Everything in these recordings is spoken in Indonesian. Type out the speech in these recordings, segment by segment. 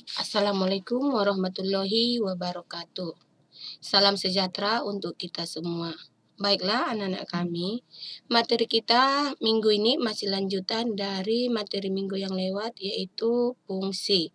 Assalamualaikum warahmatullahi wabarakatuh. Salam sejahtera untuk kita semua. Baiklah anak-anak kami, materi kita minggu ini masih lanjutan dari materi minggu yang lewat yaitu fungsi.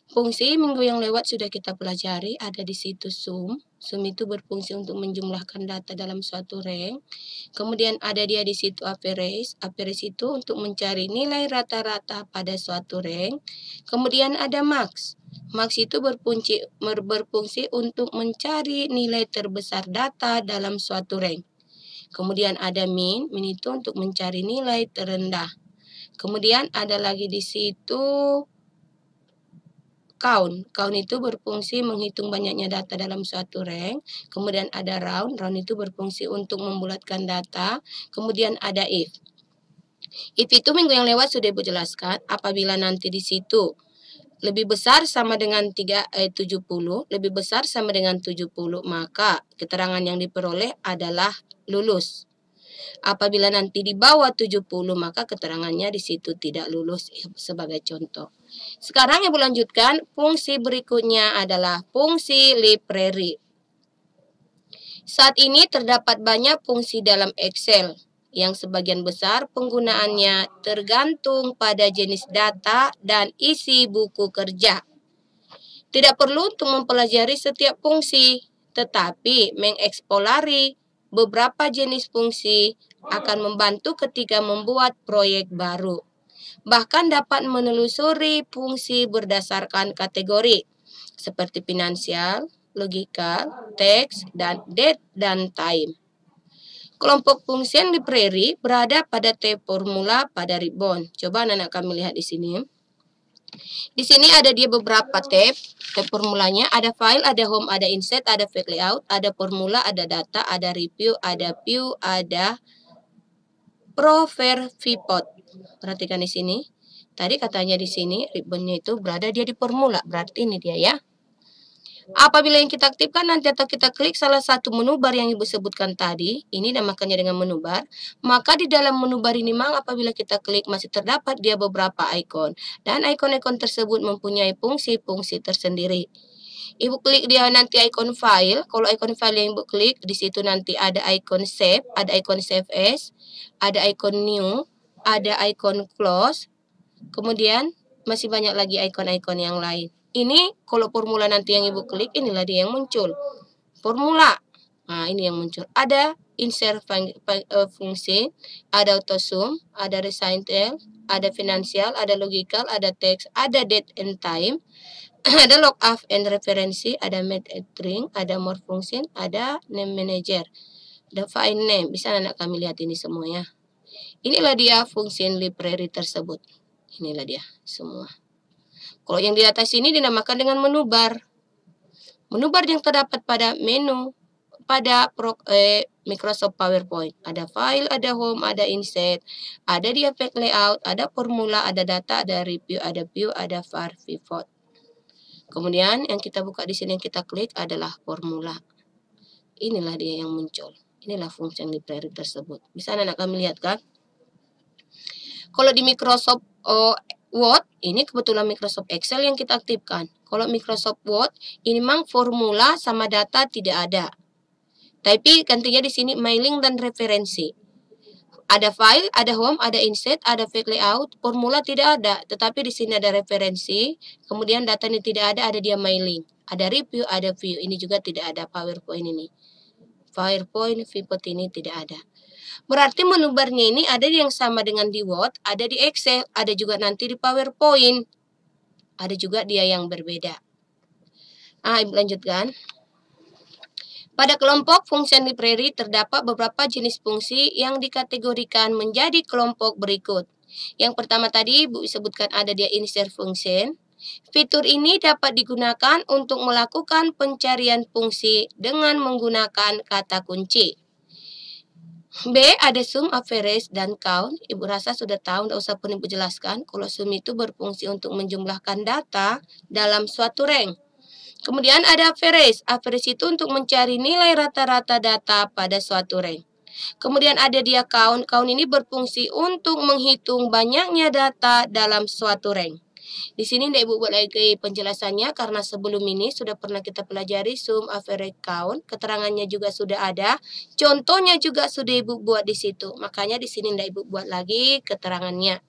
Fungsi minggu yang lewat sudah kita pelajari, ada di situs sum. Sum itu berfungsi untuk menjumlahkan data dalam suatu rank. Kemudian ada dia di situ average. Average itu untuk mencari nilai rata-rata pada suatu rank. Kemudian ada max. Max itu berfungsi untuk mencari nilai terbesar data dalam suatu rank. Kemudian ada min. Min itu untuk mencari nilai terendah. Kemudian ada lagi di situ count. Count itu berfungsi menghitung banyaknya data dalam suatu rank. Kemudian ada round. Round itu berfungsi untuk membulatkan data. Kemudian ada if. If itu minggu yang lewat sudah Ibu jelaskan. Apabila nanti di situ lebih besar sama dengan 70, lebih besar sama dengan 70, maka keterangan yang diperoleh adalah lulus. Apabila nanti di bawah 70, maka keterangannya di situ tidak lulus sebagai contoh. Sekarang Ibu lanjutkan, fungsi berikutnya adalah fungsi library. Saat ini terdapat banyak fungsi dalam Excel, yang sebagian besar penggunaannya tergantung pada jenis data dan isi buku kerja. Tidak perlu untuk mempelajari setiap fungsi, tetapi mengeksplorasi beberapa jenis fungsi akan membantu ketika membuat proyek baru. Bahkan dapat menelusuri fungsi berdasarkan kategori, seperti finansial, logikal, teks, dan date dan time. Kelompok fungsi yang library berada pada tab formula pada ribbon. Coba anak-anak kami lihat di sini. Di sini ada dia beberapa tab formulanya, ada file, ada home, ada insert, ada fact layout, ada formula, ada data, ada review, ada view, ada prover pivot. Perhatikan di sini. Tadi katanya di sini ribbonnya itu berada dia di formula, berarti ini dia ya. Apabila yang kita aktifkan nanti atau kita klik salah satu menu bar yang Ibu sebutkan tadi, ini namakannya dengan menu bar, maka di dalam menu bar ini memang apabila kita klik masih terdapat dia beberapa ikon, dan ikon-ikon tersebut mempunyai fungsi-fungsi tersendiri. Ibu klik dia nanti ikon file, kalau ikon file yang Ibu klik, di situ nanti ada ikon save, ada ikon save as, ada ikon new, ada ikon close, kemudian masih banyak lagi ikon-ikon yang lain. Ini kalau formula nanti yang Ibu klik, inilah dia yang muncul. Formula. Nah, ini yang muncul. Ada insert fungsi, ada auto sum, ada recital, ada finansial, ada logical, ada text, ada date and time, ada lookup and referensi, ada method string, ada more function, ada name manager, ada file name. Bisa anak kami lihat ini semuanya. Inilah dia fungsi library tersebut. Inilah dia semua. Kalau yang di atas ini dinamakan dengan menu bar. Menu bar yang terdapat pada menu pada Microsoft PowerPoint. Ada file, ada home, ada insert, ada dia effect layout, ada formula, ada data, ada review, ada view, ada var pivot. Kemudian yang kita buka di sini yang kita klik adalah formula. Inilah dia yang muncul. Inilah fungsi library tersebut. Bisa anak kami lihat kan? Kalau di Microsoft Word, ini kebetulan Microsoft Excel yang kita aktifkan. Kalau Microsoft Word, ini memang formula sama data tidak ada. Tapi gantinya di sini mailing dan referensi. Ada file, ada home, ada insert, ada fact layout, formula tidak ada. Tetapi di sini ada referensi, kemudian data ini tidak ada dia mailing. Ada review, ada view, ini juga tidak ada PowerPoint ini. PowerPoint, pivot ini tidak ada. Berarti menu barnya ini ada yang sama dengan di Word, ada di Excel, ada juga nanti di PowerPoint. Ada juga dia yang berbeda. Nah, Ibu lanjutkan. Pada kelompok fungsi library terdapat beberapa jenis fungsi yang dikategorikan menjadi kelompok berikut. Yang pertama tadi Ibu sebutkan ada dia insert function. Fitur ini dapat digunakan untuk melakukan pencarian fungsi dengan menggunakan kata kunci. B, ada sum, average, dan count. Ibu rasa sudah tahu, tidak usah pun Ibu jelaskan. Kalau sum itu berfungsi untuk menjumlahkan data dalam suatu rank. Kemudian ada average. Average itu untuk mencari nilai rata-rata data pada suatu rank. Kemudian ada dia count. Count ini berfungsi untuk menghitung banyaknya data dalam suatu rank. Di sini tidak Ibu buat lagi penjelasannya karena sebelum ini sudah pernah kita pelajari sum, average, count, keterangannya juga sudah ada, contohnya juga sudah Ibu buat di situ. Makanya di sini tidak Ibu buat lagi keterangannya.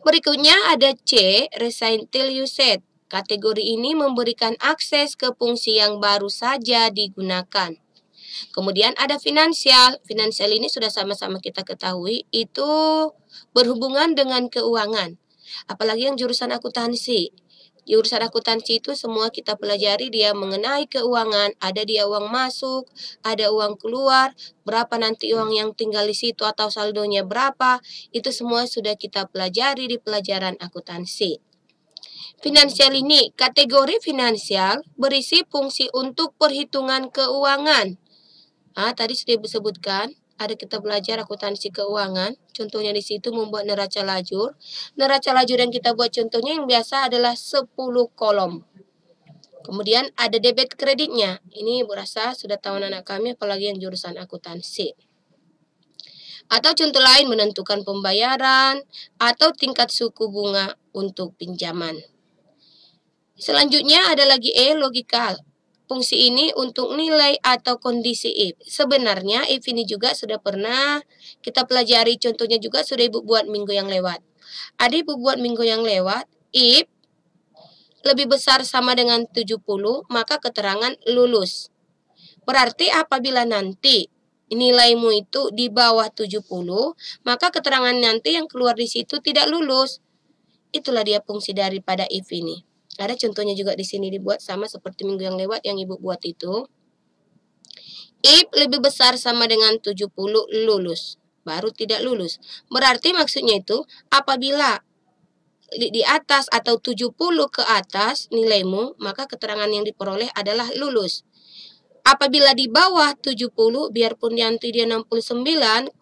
Berikutnya ada C, resign till you set. Kategori ini memberikan akses ke fungsi yang baru saja digunakan. Kemudian ada finansial. Finansial ini sudah sama-sama kita ketahui, itu berhubungan dengan keuangan. Apalagi yang jurusan akuntansi. Jurusan akuntansi itu semua kita pelajari dia mengenai keuangan. Ada dia uang masuk, ada uang keluar, berapa nanti uang yang tinggal di situ atau saldonya berapa. Itu semua sudah kita pelajari di pelajaran akuntansi. Finansial ini, kategori finansial berisi fungsi untuk perhitungan keuangan. Tadi sudah disebutkan, ada kita belajar akuntansi keuangan. Contohnya di situ membuat neraca lajur. Neraca lajur yang kita buat contohnya yang biasa adalah 10 kolom. Kemudian ada debit kreditnya. Ini Ibu rasa sudah tahu anak kami apalagi yang jurusan akuntansi. Atau contoh lain menentukan pembayaran atau tingkat suku bunga untuk pinjaman. Selanjutnya ada lagi E, logikal. Fungsi ini untuk nilai atau kondisi if. Sebenarnya if ini juga sudah pernah kita pelajari, contohnya juga sudah Ibu buat minggu yang lewat. Ada Ibu buat minggu yang lewat, if lebih besar sama dengan 70, maka keterangan lulus. Berarti apabila nanti nilaimu itu di bawah 70, maka keterangan nanti yang keluar di situ tidak lulus. Itulah dia fungsi daripada if ini. Ada contohnya juga di sini dibuat sama seperti minggu yang lewat yang Ibu buat itu. If lebih besar sama dengan 70 lulus, baru tidak lulus. Berarti maksudnya itu apabila di atas atau 70 ke atas nilaimu, maka keterangan yang diperoleh adalah lulus. Apabila di bawah 70, biarpun nanti dia 69,99,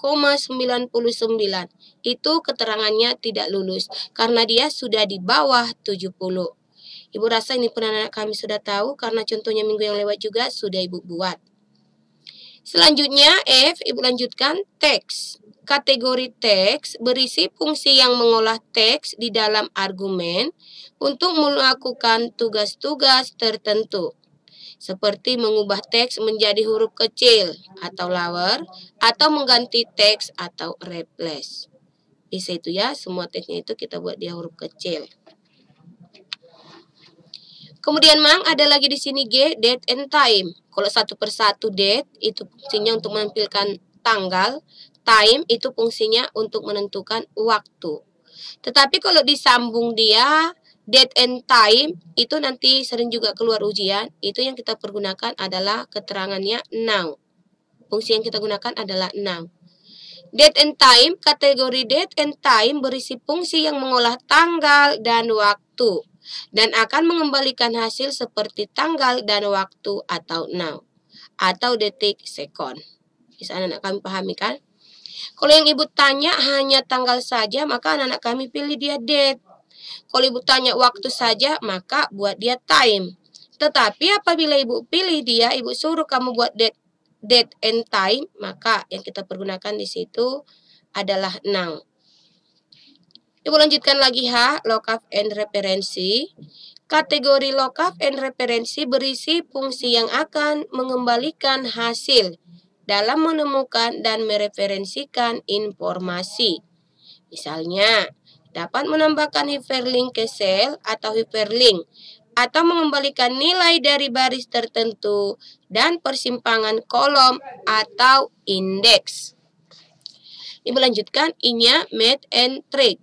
itu keterangannya tidak lulus karena dia sudah di bawah 70. Ibu rasa ini pun anak kami sudah tahu karena contohnya minggu yang lewat juga sudah Ibu buat. Selanjutnya F, Ibu lanjutkan teks. Kategori teks berisi fungsi yang mengolah teks di dalam argumen untuk melakukan tugas-tugas tertentu. Seperti mengubah teks menjadi huruf kecil atau lower, atau mengganti teks atau replace. Bisa itu ya, semua teksnya itu kita buat dia huruf kecil. Kemudian ada lagi di sini G, date and time. Kalau satu persatu date itu fungsinya untuk menampilkan tanggal, time itu fungsinya untuk menentukan waktu. Tetapi kalau disambung dia date and time itu nanti sering juga keluar ujian, itu yang kita pergunakan adalah keterangannya now. Fungsi yang kita gunakan adalah now. Date and time, kategori date and time berisi fungsi yang mengolah tanggal dan waktu dan akan mengembalikan hasil seperti tanggal dan waktu atau now atau detik, sekon. Bisa anak-anak kami pahami kan? Kalau yang Ibu tanya hanya tanggal saja, maka anak-anak kami pilih dia date. Kalau Ibu tanya waktu saja, maka buat dia time. Tetapi apabila Ibu pilih dia, Ibu suruh kamu buat date and time, maka yang kita pergunakan di situ adalah now. Ibu lanjutkan lagi H, lookup and referensi. Kategori lookup and referensi berisi fungsi yang akan mengembalikan hasil dalam menemukan dan mereferensikan informasi. Misalnya, dapat menambahkan hyperlink ke sel atau hyperlink, atau mengembalikan nilai dari baris tertentu dan persimpangan kolom atau indeks. Ibu lanjutkan, I-nya math and trick.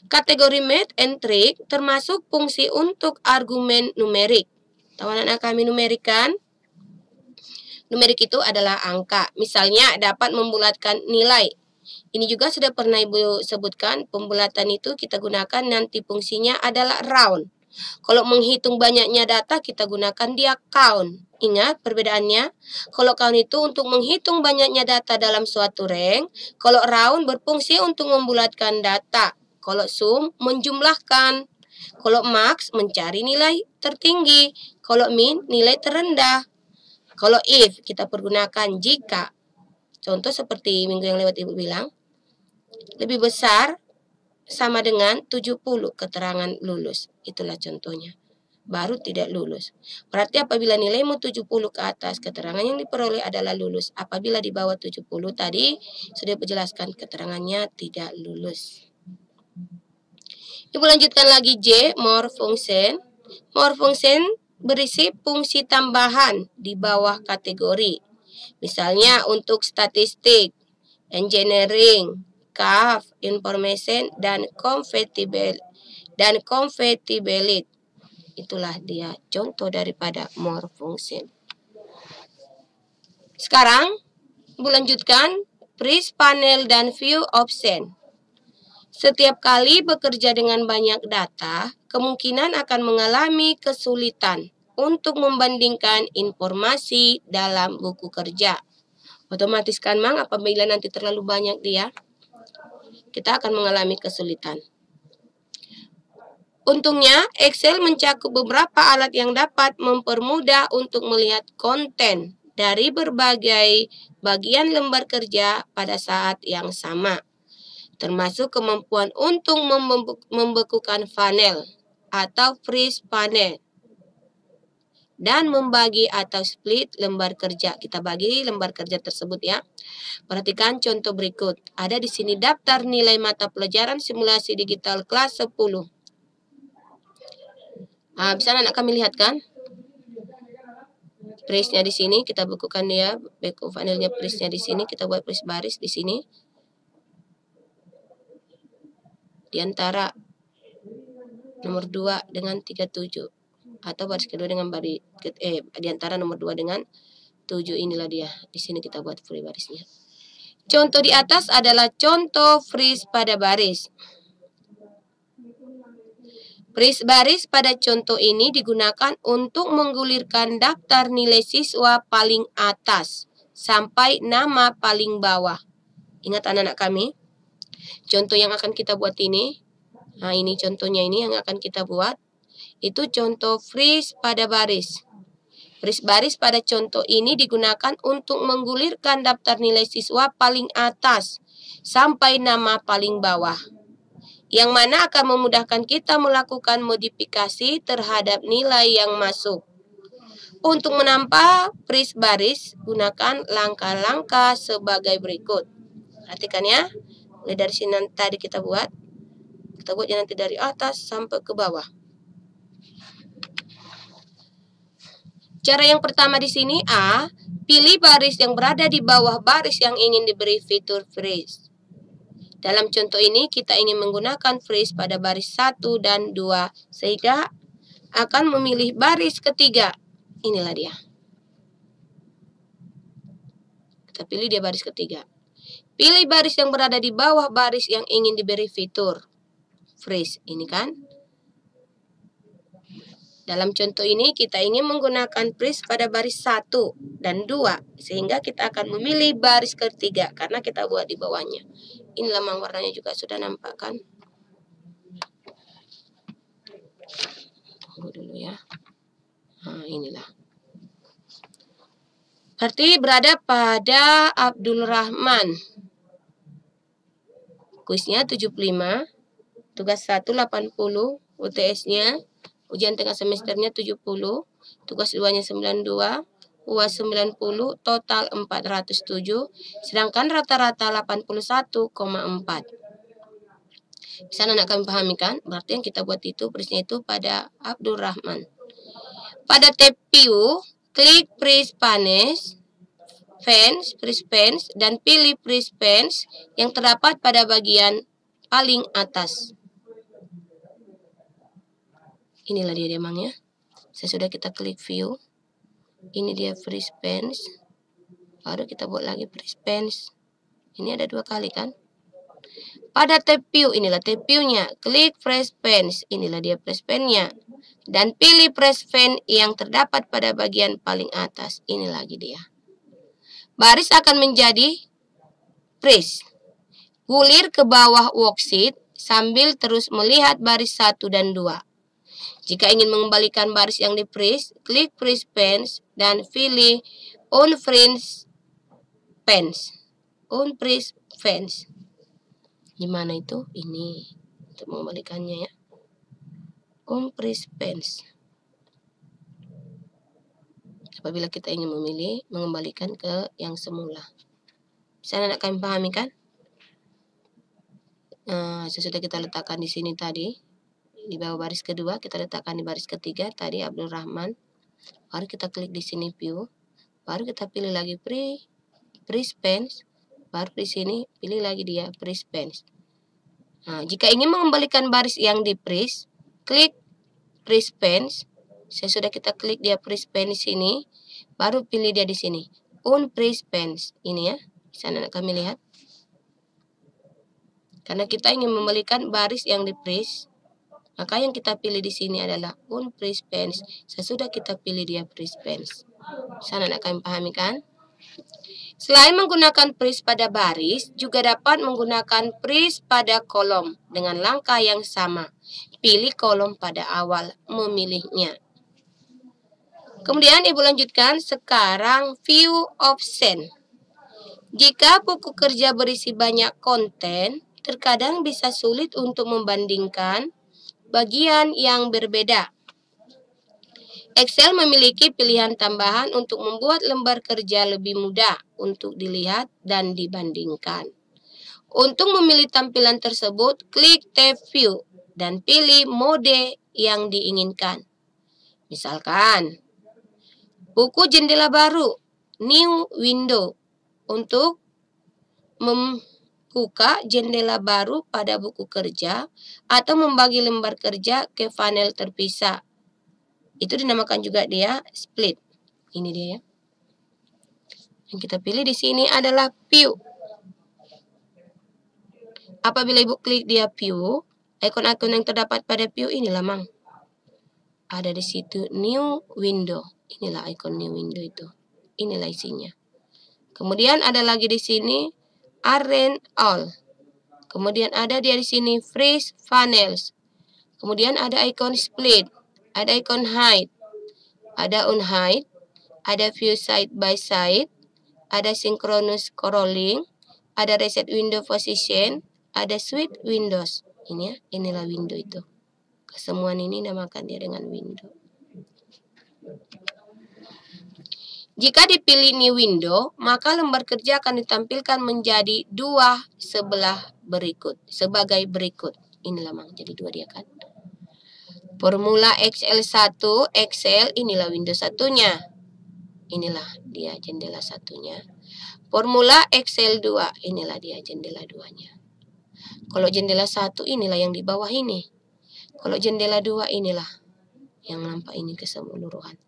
Kategori math and trick termasuk fungsi untuk argumen numerik. Tahu anak-anak kami numerik kan? Numerik itu adalah angka. Misalnya dapat membulatkan nilai. Ini juga sudah pernah Ibu sebutkan, pembulatan itu kita gunakan nanti fungsinya adalah round. Kalau menghitung banyaknya data kita gunakan dia count. Ingat perbedaannya. Kalau count itu untuk menghitung banyaknya data dalam suatu rank. Kalau round berfungsi untuk membulatkan data. Kalau sum menjumlahkan. Kalau max mencari nilai tertinggi. Kalau min nilai terendah. Kalau if kita pergunakan jika. Contoh seperti minggu yang lewat Ibu bilang. Lebih besar sama dengan 70 keterangan lulus. Itulah contohnya. Baru tidak lulus. Berarti apabila nilaimu 70 ke atas, keterangan yang diperoleh adalah lulus. Apabila di bawah 70 tadi, sudah dijelaskan keterangannya tidak lulus. Ibu lanjutkan lagi J, more function. More function berisi fungsi tambahan di bawah kategori. Misalnya untuk statistik, engineering, CAF, information, dan compatibility. Itulah dia contoh daripada more function. Sekarang, Ibu lanjutkan freeze panel dan view option. Setiap kali bekerja dengan banyak data, kemungkinan akan mengalami kesulitan untuk membandingkan informasi dalam buku kerja. Otomatis kan Mang, apabila nanti terlalu banyak dia, kita akan mengalami kesulitan. Untungnya, Excel mencakup beberapa alat yang dapat mempermudah untuk melihat konten dari berbagai bagian lembar kerja pada saat yang sama, termasuk kemampuan untuk membekukan panel atau freeze panel dan membagi atau split lembar kerja. Kita bagi lembar kerja tersebut ya. Perhatikan contoh berikut. Ada di sini daftar nilai mata pelajaran simulasi digital kelas 10. Bisa anak kami lihat kan? Freeze-nya di sini kita bekukan dia, beku panelnya freeze-nya di sini, kita buat freeze baris di sini. Di antara nomor 2 dengan 37 atau baris kedua dengan di antara nomor 2 dengan 7, inilah dia. Di sini kita buat freeze barisnya. Contoh di atas adalah contoh freeze pada baris. Freeze baris pada contoh ini digunakan untuk menggulirkan daftar nilai siswa paling atas sampai nama paling bawah. Ingat anak-anak kami, contoh yang akan kita buat ini, nah ini contohnya ini yang akan kita buat, itu contoh freeze pada baris. Freeze baris pada contoh ini digunakan untuk menggulirkan daftar nilai siswa paling atas sampai nama paling bawah, yang mana akan memudahkan kita melakukan modifikasi terhadap nilai yang masuk. Untuk menambah freeze baris, gunakan langkah-langkah sebagai berikut. Perhatikan ya, mulai dari sini tadi kita buatnya nanti dari atas sampai ke bawah. Cara yang pertama di sini A, pilih baris yang berada di bawah baris yang ingin diberi fitur freeze. Dalam contoh ini kita ingin menggunakan freeze pada baris 1 dan 2, sehingga akan memilih baris ketiga. Inilah dia. Kita pilih dia baris ketiga. Pilih baris yang berada di bawah baris yang ingin diberi fitur freeze. Ini kan. Dalam contoh ini kita ingin menggunakan freeze pada baris 1 dan 2, sehingga kita akan memilih baris ketiga karena kita buat di bawahnya. Ini lamang warnanya juga sudah nampak kan? Tunggu dulu ya. Nah, inilah. Berarti berada pada Abdul Rahman. Kuisnya 75, tugas 1 80, UTS-nya, ujian tengah semesternya 70, tugas 2-nya 92, UAS 90, total 407, sedangkan rata-rata 81,4. Bisa anak kami pahami kan? Berarti yang kita buat itu persisnya itu pada Abdul Rahman. Pada tab view, klik freeze fence, dan pilih freeze fence yang terdapat pada bagian paling atas. Inilah dia demangnya. Sesudah kita klik view, ini dia freeze fence. Baru kita buat lagi freeze fence. Ini ada 2 kali kan? Pada tab view, inilah tab view-nya. Klik freeze fence. Inilah dia freeze fence-nya. Dan pilih freeze fence yang terdapat pada bagian paling atas. Ini lagi dia. Baris akan menjadi freeze. Gulir ke bawah worksheet sambil terus melihat baris 1 dan 2. Jika ingin mengembalikan baris yang di-freeze, klik freeze fence dan pilih unfreeze fence. Unfreeze fence. Di mana itu? Ini. untuk mengembalikannya ya. Unpressed pens. Apabila kita ingin memilih, mengembalikan ke yang semula. Bisa anak kalian pahami kan? Sesudah kita letakkan di sini tadi, di bawah baris kedua, kita letakkan di baris ketiga tadi Abdul Rahman. Baru kita klik di sini view, baru kita pilih lagi press pens, baru di sini pilih lagi dia press pens. Nah, jika ingin mengembalikan baris yang di press, klik press pens. Sesudah kita klik dia press pens sini, baru pilih dia di sini unpressed pens. Ini ya, di sana kami lihat. Karena kita ingin membalikan baris yang di press, maka yang kita pilih di sini adalah unpressed pens. Sesudah kita pilih dia press pens. Sana nak kalian pahami kan? Selain menggunakan press pada baris, juga dapat menggunakan press pada kolom dengan langkah yang sama. Pilih kolom pada awal memilihnya. Kemudian Ibu lanjutkan sekarang view option. Jika buku kerja berisi banyak konten, terkadang bisa sulit untuk membandingkan bagian yang berbeda. Excel memiliki pilihan tambahan untuk membuat lembar kerja lebih mudah untuk dilihat dan dibandingkan. Untuk memilih tampilan tersebut, klik tab View dan pilih mode yang diinginkan. Misalkan, buku jendela baru, New Window, untuk membuka jendela baru pada buku kerja atau membagi lembar kerja ke panel terpisah. Itu dinamakan juga dia split. Ini dia ya. Yang kita pilih di sini adalah view. Apabila Ibu klik dia view, ikon-ikon yang terdapat pada view inilah mang. Ada di situ new window. Inilah ikon new window itu. Inilah isinya. Kemudian ada lagi di sini arrange all. Kemudian ada dia di sini freeze panels. Kemudian ada ikon split, ada ikon hide, ada unhide, ada view side by side, ada synchronous scrolling, ada reset window position, ada switch windows. Ini ya, inilah window itu. Kesemuan ini namakan dia dengan window. Jika dipilih new window, maka lembar kerja akan ditampilkan menjadi dua sebelah berikut, sebagai berikut. Inilah mang, jadi dua dia kan. Formula Excel 1, Excel, inilah window satunya. Inilah dia jendela satunya. Formula Excel 2, inilah dia jendela duanya. Kalau jendela 1, inilah yang di bawah ini. Kalau jendela 2, inilah yang nampak ini keseluruhan.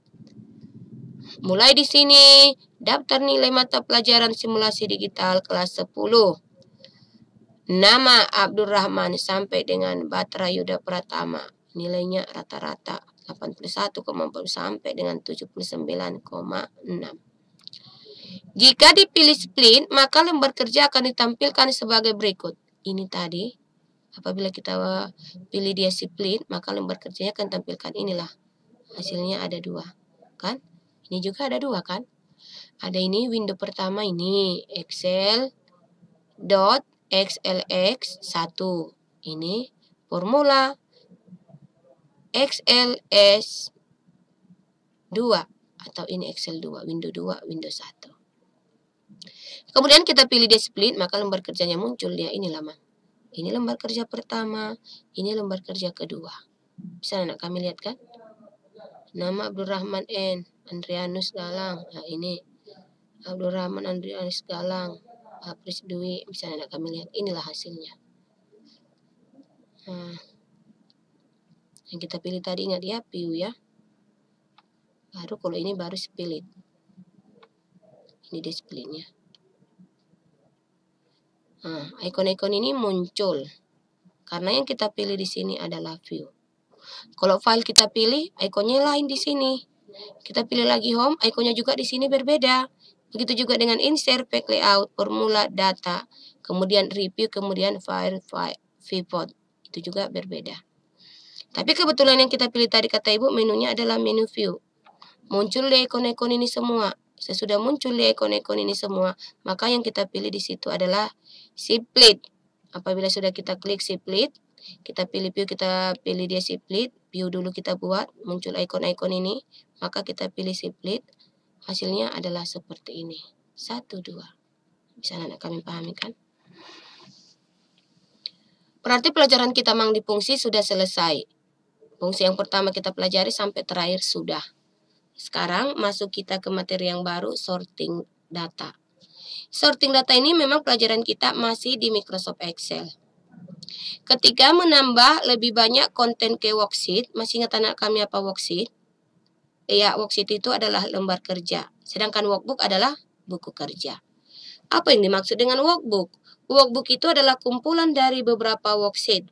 Mulai di sini, daftar nilai mata pelajaran simulasi digital kelas 10. Nama Abdul Rahman sampai dengan Batra Yuda Pratama. Nilainya rata-rata 81,40 sampai dengan 79,6. Jika dipilih split, maka lembar kerja akan ditampilkan sebagai berikut. Ini tadi, apabila kita pilih dia split, maka lembar kerjanya akan tampilkan inilah. Hasilnya ada dua, kan? Ini juga ada dua kan? Ada ini window pertama ini Excel.xlx1. Ini formula XLS2 atau ini Excel 2, window 2, window 1. Kemudian kita pilih dia split, maka lembar kerjanya muncul dia inilah mang. Ini lembar kerja pertama, ini lembar kerja kedua. Bisa anak kami lihat kan? Nama Abdul Rahman N. Andrianus Galang. Nah, ini Abdul Rahman Andrianus Galang. Apris Dwi. Bisa anak kami lihat. Inilah hasilnya. Nah, yang kita pilih tadi ingat ya, view ya. Baru kalau ini baru split. Ini dia splitnya. Nah, ikon-ikon ini muncul. Karena yang kita pilih di sini adalah view. Kalau file kita pilih, ikonnya lain di sini. Kita pilih lagi home, ikonnya juga di sini berbeda. Begitu juga dengan insert, pack layout, formula, data, kemudian review, kemudian file, pivot. Itu juga berbeda. Tapi kebetulan yang kita pilih tadi kata Ibu, menunya adalah menu view. Muncul deh ikon-ikon ini semua. Sesudah muncul deh ikon-ikon ini semua, maka yang kita pilih di situ adalah split. Apabila sudah kita klik split, Kita pilih view, kita pilih dia split. View dulu kita buat, muncul ikon-ikon ini. Maka kita pilih split. Hasilnya adalah seperti ini. 1, 2. Bisa anak kami pahami kan? Berarti pelajaran kita mang di fungsi sudah selesai. Fungsi yang pertama kita pelajari sampai terakhir sudah. Sekarang masuk kita ke materi yang baru, sorting data. Sorting data ini memang pelajaran kita masih di Microsoft Excel. Ketika menambah lebih banyak konten ke worksheet, masih ingat anak kami apa worksheet? Ya, worksheet itu adalah lembar kerja. Sedangkan workbook adalah buku kerja. Apa yang dimaksud dengan workbook? Workbook itu adalah kumpulan dari beberapa worksheet.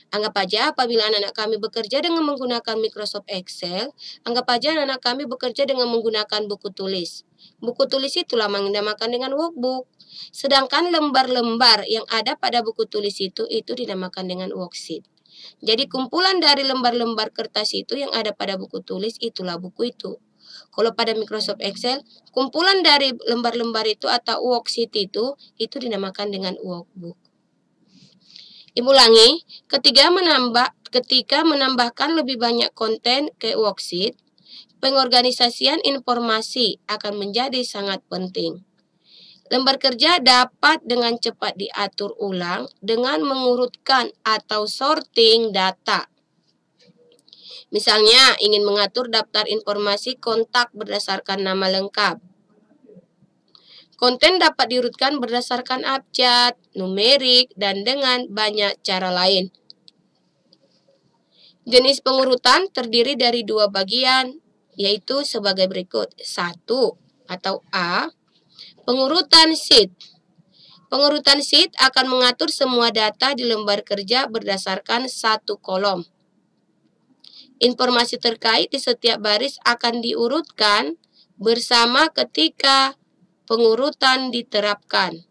Anggap aja apabila anak-anak kami bekerja dengan menggunakan Microsoft Excel, anggap aja anak-anak kami bekerja dengan menggunakan buku tulis. Buku tulis itulah yang dinamakan dengan workbook. Sedangkan lembar-lembar yang ada pada buku tulis itu dinamakan dengan worksheet. Jadi kumpulan dari lembar-lembar kertas itu yang ada pada buku tulis itulah buku itu. Kalau pada Microsoft Excel, kumpulan dari lembar-lembar itu atau worksheet itu dinamakan dengan workbook. Ibu ulangi, ketika menambahkan lebih banyak konten ke worksheet, pengorganisasian informasi akan menjadi sangat penting. Lembar kerja dapat dengan cepat diatur ulang dengan mengurutkan atau sorting data. Misalnya, ingin mengatur daftar informasi kontak berdasarkan nama lengkap. Konten dapat diurutkan berdasarkan abjad, numerik, dan dengan banyak cara lain. Jenis pengurutan terdiri dari 2 bagian, yaitu sebagai berikut. 1 atau A, pengurutan sheet. Pengurutan sheet akan mengatur semua data di lembar kerja berdasarkan 1 kolom. Informasi terkait di setiap baris akan diurutkan bersama ketika pengurutan diterapkan.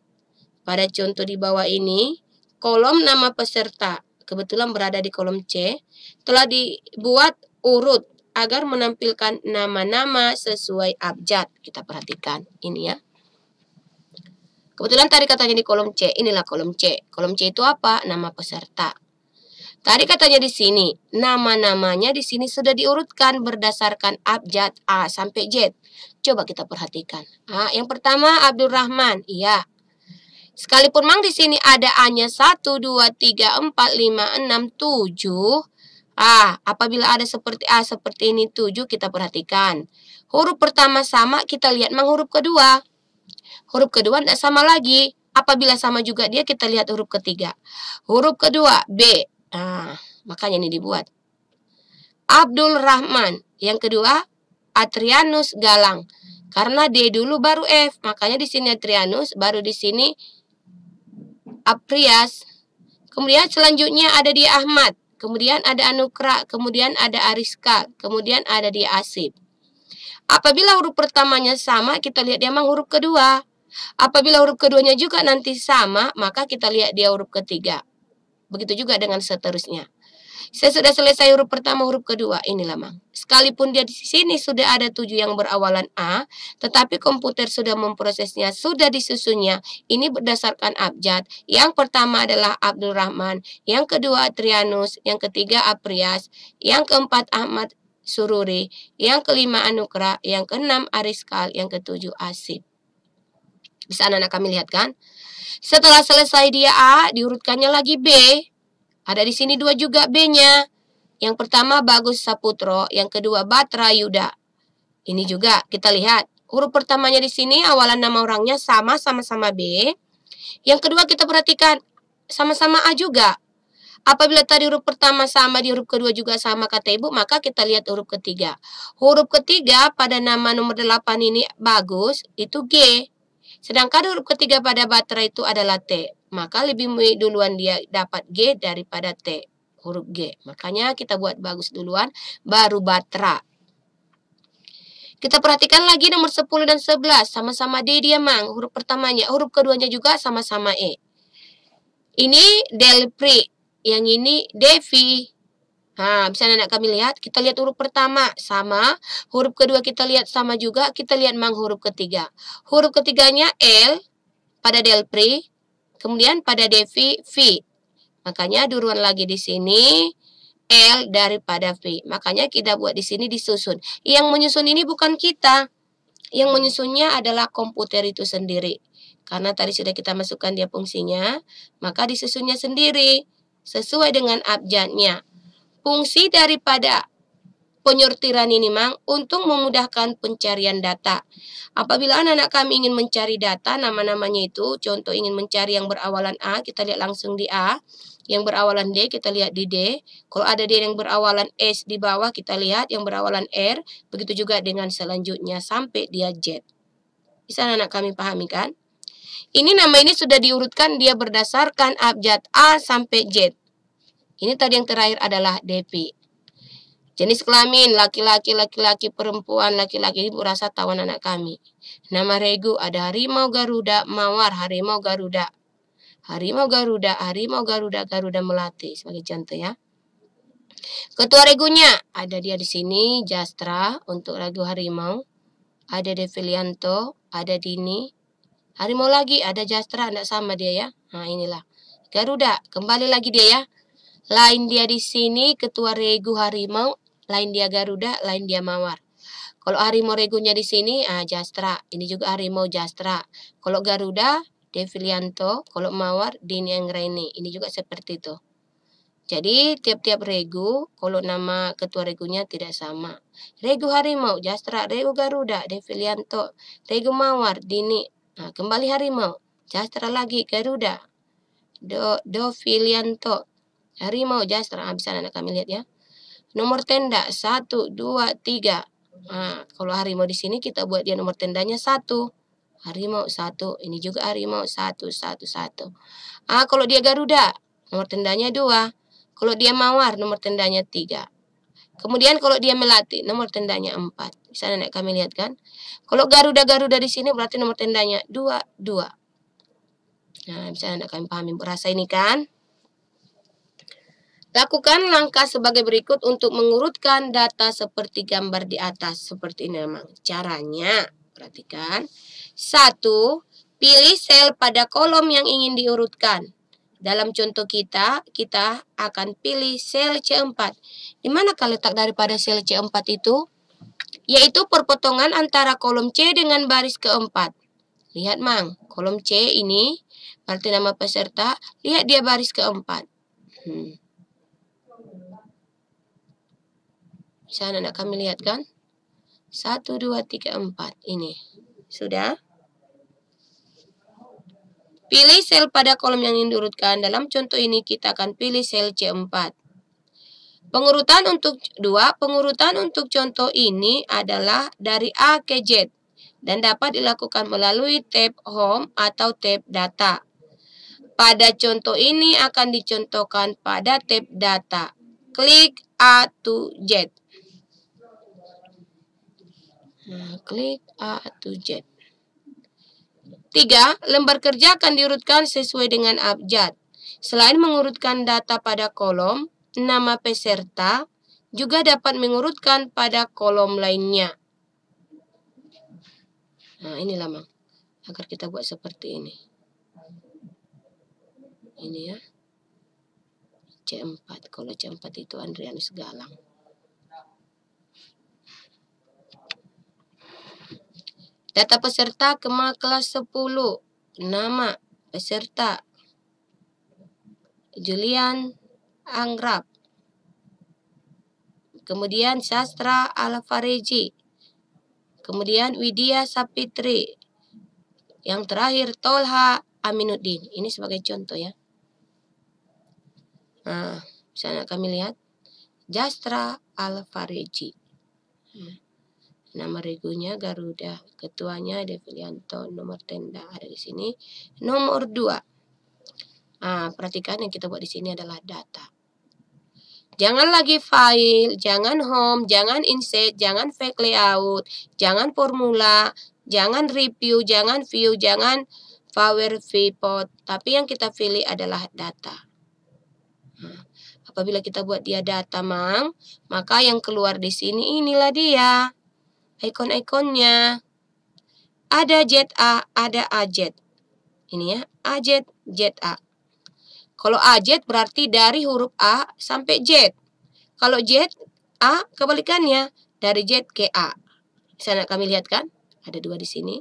Pada contoh di bawah ini, kolom nama peserta, kebetulan berada di kolom C, telah dibuat urut agar menampilkan nama-nama sesuai abjad. Kita perhatikan ini ya. Kebetulan tadi katanya di kolom C, inilah kolom C. Kolom C itu apa? Nama peserta. Tadi katanya di sini, nama-namanya di sini sudah diurutkan berdasarkan abjad A sampai Z. Coba kita perhatikan. Yang pertama Abdul Rahman, iya. Sekalipun mang di sini ada A-nya 1, 2, 3, 4, 5, 6, 7. Apabila ada seperti A seperti ini 7, kita perhatikan. Huruf pertama sama, kita lihat mang huruf kedua. Huruf kedua tidak sama lagi. Apabila sama juga dia, kita lihat huruf ketiga. Huruf kedua B. Makanya ini dibuat. Abdul Rahman. Yang kedua Atrianus Galang. Karena D dulu baru F, makanya di sini Atrianus, baru di sini Aprias. Kemudian selanjutnya ada di Ahmad, kemudian ada Anukra, kemudian ada Ariska, kemudian ada di Asif. Apabila huruf pertamanya sama, kita lihat dia memang huruf kedua. Apabila huruf keduanya juga nanti sama, maka kita lihat dia huruf ketiga. Begitu juga dengan seterusnya. Saya sudah selesai huruf pertama, huruf kedua. Inilah mang. Sekalipun dia di sini sudah ada 7 yang berawalan A, tetapi komputer sudah memprosesnya, sudah disusunnya. Ini berdasarkan abjad. Yang pertama adalah Abdul Rahman, yang kedua Trianus, yang ketiga Aprias, yang keempat Ahmad Sururi, yang kelima Anukra, yang keenam Ariskal, yang ketujuh Asif. Bisa anak-anak kami lihat kan? Setelah selesai dia A, diurutkannya lagi B. Ada di sini 2 juga B-nya. Yang pertama Bagus Saputro, yang kedua Batra Yuda. Ini juga kita lihat. Huruf pertamanya di sini awalan nama orangnya sama-sama B. Yang kedua kita perhatikan sama-sama A juga. Apabila tadi huruf pertama sama, di huruf kedua juga sama kata ibu, maka kita lihat huruf ketiga. Huruf ketiga pada nama nomor 8 ini Bagus, itu G. Sedangkan huruf ketiga pada Batra itu adalah T. Maka lebih duluan dia dapat G daripada T. Huruf G. Makanya kita buat Bagus duluan, baru Batra. Kita perhatikan lagi nomor 10 dan 11. Sama-sama D dia mang. Huruf pertamanya. Huruf keduanya juga sama-sama E. Ini Delpri. Yang ini Devi. Bisa anak kami lihat. Kita lihat huruf pertama sama. Huruf kedua kita lihat sama juga. Kita lihat mang huruf ketiga. Huruf ketiganya L pada Delpri. Kemudian pada Devi V. Makanya duluan lagi di sini L daripada V. Makanya kita buat di sini disusun. Yang menyusun ini bukan kita. Yang menyusunnya adalah komputer itu sendiri. Karena tadi sudah kita masukkan dia fungsinya, maka disusunnya sendiri sesuai dengan abjadnya. Fungsi daripada penyortiran ini Mang untuk memudahkan pencarian data. Apabila anak-anak kami ingin mencari data, nama-namanya itu, contoh ingin mencari yang berawalan A, kita lihat langsung di A. Yang berawalan D, kita lihat di D. Kalau ada D yang berawalan S di bawah, kita lihat yang berawalan R. Begitu juga dengan selanjutnya sampai dia Z. Bisa anak-anak kami pahami kan? Ini nama ini sudah diurutkan dia berdasarkan abjad A sampai Z. Ini tadi yang terakhir adalah DP. Jenis kelamin, laki-laki, laki-laki, perempuan, laki-laki. Ibu rasa tahu anak kami. Nama regu ada harimau Garuda, mawar, harimau Garuda. Harimau Garuda, harimau Garuda, Garuda melati. Sebagai contoh ya. Ketua regunya, ada dia di sini, Jastra, untuk regu harimau. Ada Devilianto, ada Dini. Harimau lagi, ada Jastra, tidak sama dia ya. Nah inilah. Garuda, kembali lagi dia ya. Lain dia di sini, ketua regu harimau. Lain dia Garuda, lain dia mawar. Kalau harimau regunya di sini, Jastra. Ini juga harimau Jastra. Kalau Garuda, Devilianto. Kalau mawar, Dini Anggraini. Ini juga seperti itu. Jadi, tiap-tiap regu, kalau nama ketua regunya tidak sama. Regu harimau, Jastra. Regu Garuda, Devilianto. Regu mawar, Dini. Nah, kembali harimau. Jastra lagi, Garuda. Devilianto. Harimau, Jastra. Bisa anak kami lihat ya. Nomor tenda 1, 2, 3. Nah, kalau harimau di sini kita buat dia nomor tendanya 1. Harimau 1. Ini juga harimau 1, 1, 1. Kalau dia Garuda, nomor tendanya 2. Kalau dia mawar, nomor tendanya 3. Kemudian kalau dia melati, nomor tendanya 4. Bisa anak kami lihat kan? Kalau Garuda-Garuda di sini berarti nomor tendanya 2, 2. Nah, bisa anak kami pahami berasa ini kan? Lakukan langkah sebagai berikut untuk mengurutkan data seperti gambar di atas. Seperti ini memang caranya. Perhatikan. 1. Pilih sel pada kolom yang ingin diurutkan. Dalam contoh kita akan pilih sel C4. Di manakah letak daripada sel C4 itu? Yaitu perpotongan antara kolom C dengan baris keempat. Lihat Mang, kolom C ini, berarti nama peserta, lihat dia baris keempat. Bisa anak kami lihat kan? 1, 2, 3, 4. Ini. Sudah? Pilih sel pada kolom yang ingin diurutkan. Dalam contoh ini kita akan pilih sel C4. Pengurutan untuk contoh ini adalah dari A ke Z dan dapat dilakukan melalui tab Home atau tab Data. Pada contoh ini akan dicontohkan pada tab Data. Klik A to Z. Klik A to Z. 3. Lembar kerja akan diurutkan sesuai dengan abjad. Selain mengurutkan data pada kolom, nama peserta juga dapat mengurutkan pada kolom lainnya. Nah, inilah Mang. Agar kita buat seperti ini. Ini ya. C4. Kalau C4 itu Andrianus Galang. Data peserta Kema kelas 10. Nama peserta Julian Anggrab. Kemudian Sastra Alfareji. Kemudian Widya Sapitri. Yang terakhir Tolha Aminuddin. Ini sebagai contoh ya. Nah, bisa kami lihat. Jastra Alfareji. Nama regunya Garuda, ketuanya Devilianto, nomor tenda ada di sini. Nomor 2. Perhatikan yang kita buat di sini adalah data. Jangan lagi file, jangan home, jangan insert, jangan fake layout, jangan formula, jangan review, jangan view, jangan power report. Tapi yang kita pilih adalah data. Apabila kita buat dia data, Mang, maka yang keluar di sini inilah dia. Ikon-ikonnya. Ada ZA, ada AZ. Ini ya, AZ, ZA. Kalau AZ berarti dari huruf A sampai Z. Kalau Z, A kebalikannya. Dari Z ke A. Bisa kami lihat kan? Ada dua di sini.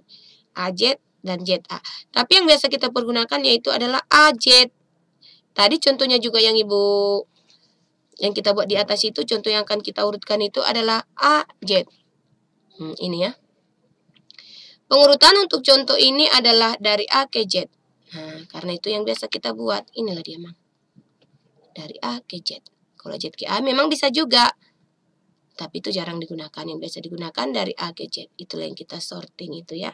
AZ dan ZA. Tapi yang biasa kita pergunakan yaitu adalah AZ. Tadi contohnya juga yang kita buat di atas itu, contoh yang akan kita urutkan itu adalah AZ. Ini ya. Pengurutan untuk contoh ini adalah dari A ke Z. Nah, karena itu yang biasa kita buat. Inilah dia, Mang. Dari A ke Z. Kalau Z ke A memang bisa juga. Tapi itu jarang digunakan. Yang biasa digunakan dari A ke Z. Itulah yang kita sorting itu ya.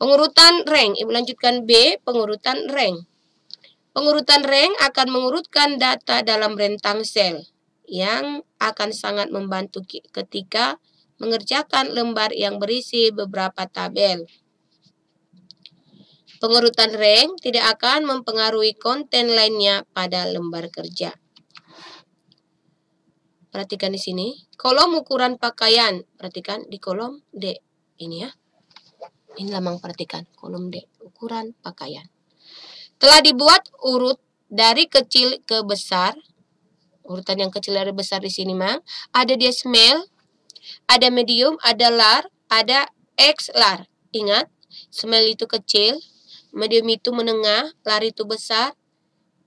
Pengurutan rank. Ibu lanjutkan B. Pengurutan rank. Pengurutan rank akan mengurutkan data dalam rentang sel. Yang akan sangat membantu ketika mengerjakan lembar yang berisi beberapa tabel. Pengurutan rank tidak akan mempengaruhi konten lainnya pada lembar kerja. Perhatikan di sini, kolom ukuran pakaian. Perhatikan di kolom D. Ini ya. Inilah Mang, perhatikan kolom D, ukuran pakaian. Telah dibuat urut dari kecil ke besar. Urutan yang kecil dari besar di sini, Mang. Ada dia small, ada medium, ada large, ada X large. Ingat, small itu kecil, medium itu menengah, large itu besar,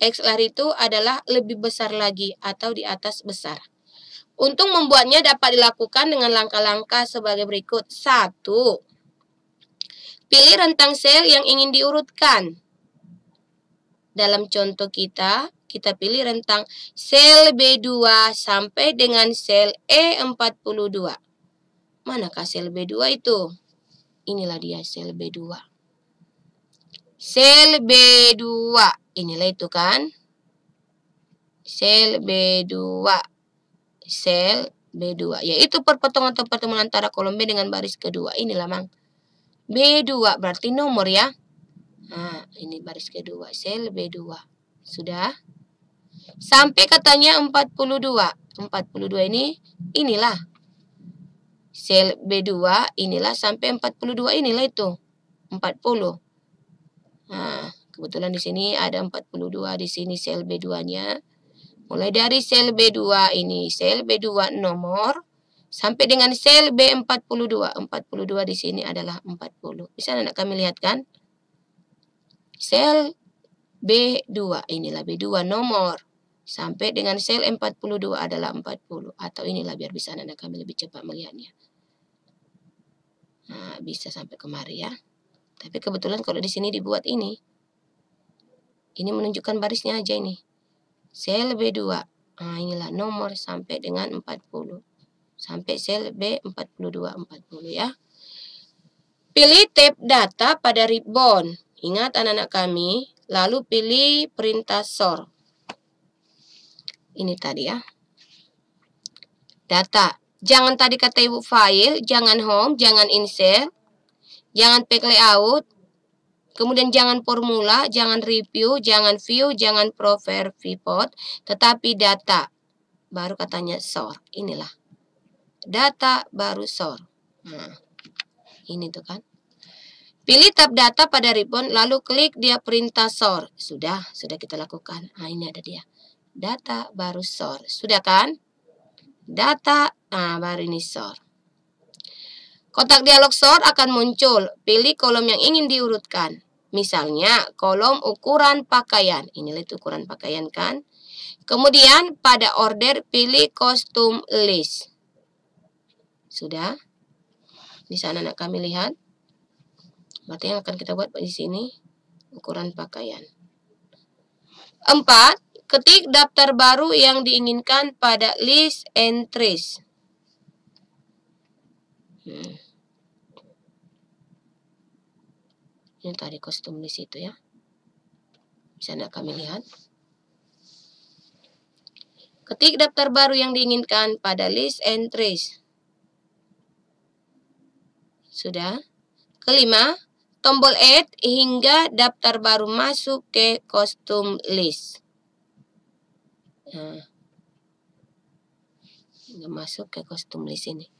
X large itu adalah lebih besar lagi atau di atas besar. Untuk membuatnya dapat dilakukan dengan langkah-langkah sebagai berikut. 1. Pilih rentang sel yang ingin diurutkan. Dalam contoh kita pilih rentang sel B2 sampai dengan sel E42. Manakah sel B2 itu? Inilah dia sel B2. Sel B2. Inilah itu kan. Sel B2. Sel B2. Yaitu perpotongan atau pertemuan antara kolom B dengan baris kedua. Inilah, Mang. B2 berarti nomor ya. Nah, ini baris kedua. Sel B2. Sudah? Sampai katanya 42. 42 inilah. Sel B2 inilah sampai 42 inilah itu. 40. Nah, kebetulan di sini ada 42 di sini sel B2-nya. Mulai dari sel B2 ini, sel B2 nomor sampai dengan sel B42. 42 di sini adalah 40. Bisa anak kami lihat kan? Sel B2, inilah B2 nomor. Sampai dengan sel 42 adalah 40. Atau inilah biar bisa anak kami lebih cepat melihatnya. Nah, bisa sampai kemari ya. Tapi kebetulan kalau di sini dibuat ini. Ini menunjukkan barisnya aja ini. Sel B2. Nah, inilah nomor sampai dengan 40. Sampai sel B42, 40 ya. Pilih tab data pada ribbon. Ingat anak-anak kami. Lalu pilih perintah sort. Ini tadi ya. Data. Jangan tadi kata ibu file, jangan home, jangan insert, jangan pack layout, kemudian jangan formula, jangan review, jangan view, jangan profile pivot, tetapi data. Baru katanya sort. Inilah. Data baru sort. Nah, ini tuh kan. Pilih tab data pada ribbon, lalu klik dia perintah sort. Sudah kita lakukan. Nah, ini ada dia. Data baru sort. Sudah kan? Data, nah baru ini sort. Kotak dialog sort akan muncul. Pilih kolom yang ingin diurutkan. Misalnya, kolom ukuran pakaian. Inilah itu ukuran pakaian kan? Kemudian, pada order, pilih kostum list. Sudah? Di sana anak kami lihat. Berarti yang akan kita buat di sini, ukuran pakaian. 4. Ketik daftar baru yang diinginkan pada list entries. Ini tadi kostum list itu ya. Bisa anda kami lihat. Ketik daftar baru yang diinginkan pada list entries. Sudah. 5. Tombol add hingga daftar baru masuk ke kostum list. Nah, hingga masuk ke kostum list ini.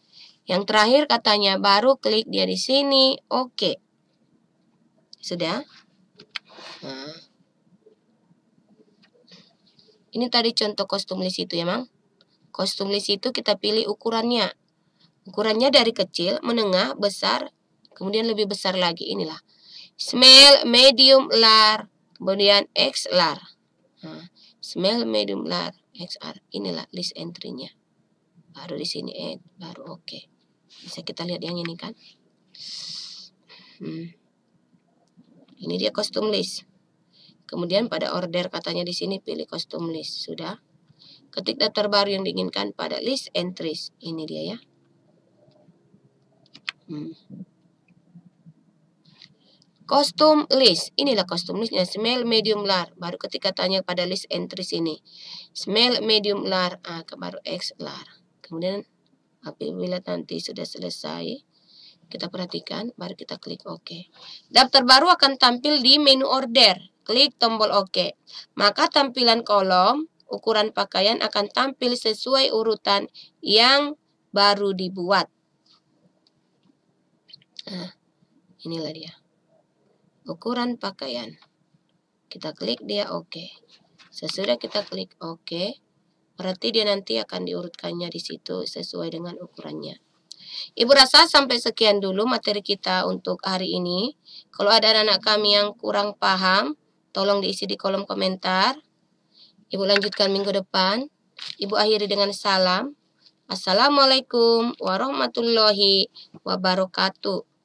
Yang terakhir katanya baru klik dia di sini. Oke. Sudah? Nah, Ini tadi contoh kostum list itu ya, Mang. Kostum list itu kita pilih ukurannya. Ukurannya dari kecil, menengah, besar, kemudian lebih besar lagi. Inilah. Small, medium, large, kemudian XL. Nah, small, medium, large, XL. Inilah list entry-nya. Baru di sini add, baru oke. Bisa kita lihat yang ini kan. Ini dia kostum list. Kemudian pada order katanya di sini pilih kostum list. Sudah. Ketik daftar baru yang diinginkan pada list entries. Ini dia ya. Kostum list. Inilah kostum listnya. Small, medium, large. Baru ketika tanya pada list entries ini. Small, medium, large. Baru X large. Kemudian apabila nanti sudah selesai, kita perhatikan, baru kita klik OK. Daftar baru akan tampil di menu order. Klik tombol OK. Maka tampilan kolom ukuran pakaian akan tampil sesuai urutan yang baru dibuat. Nah, inilah dia. Ukuran pakaian. Kita klik dia OK. Sesudah kita klik OK, berarti dia nanti akan diurutkannya di situ sesuai dengan ukurannya. Ibu rasa sampai sekian dulu materi kita untuk hari ini. Kalau ada anak kami yang kurang paham, tolong diisi di kolom komentar. Ibu lanjutkan minggu depan. Ibu akhiri dengan salam. Assalamualaikum warahmatullahi wabarakatuh.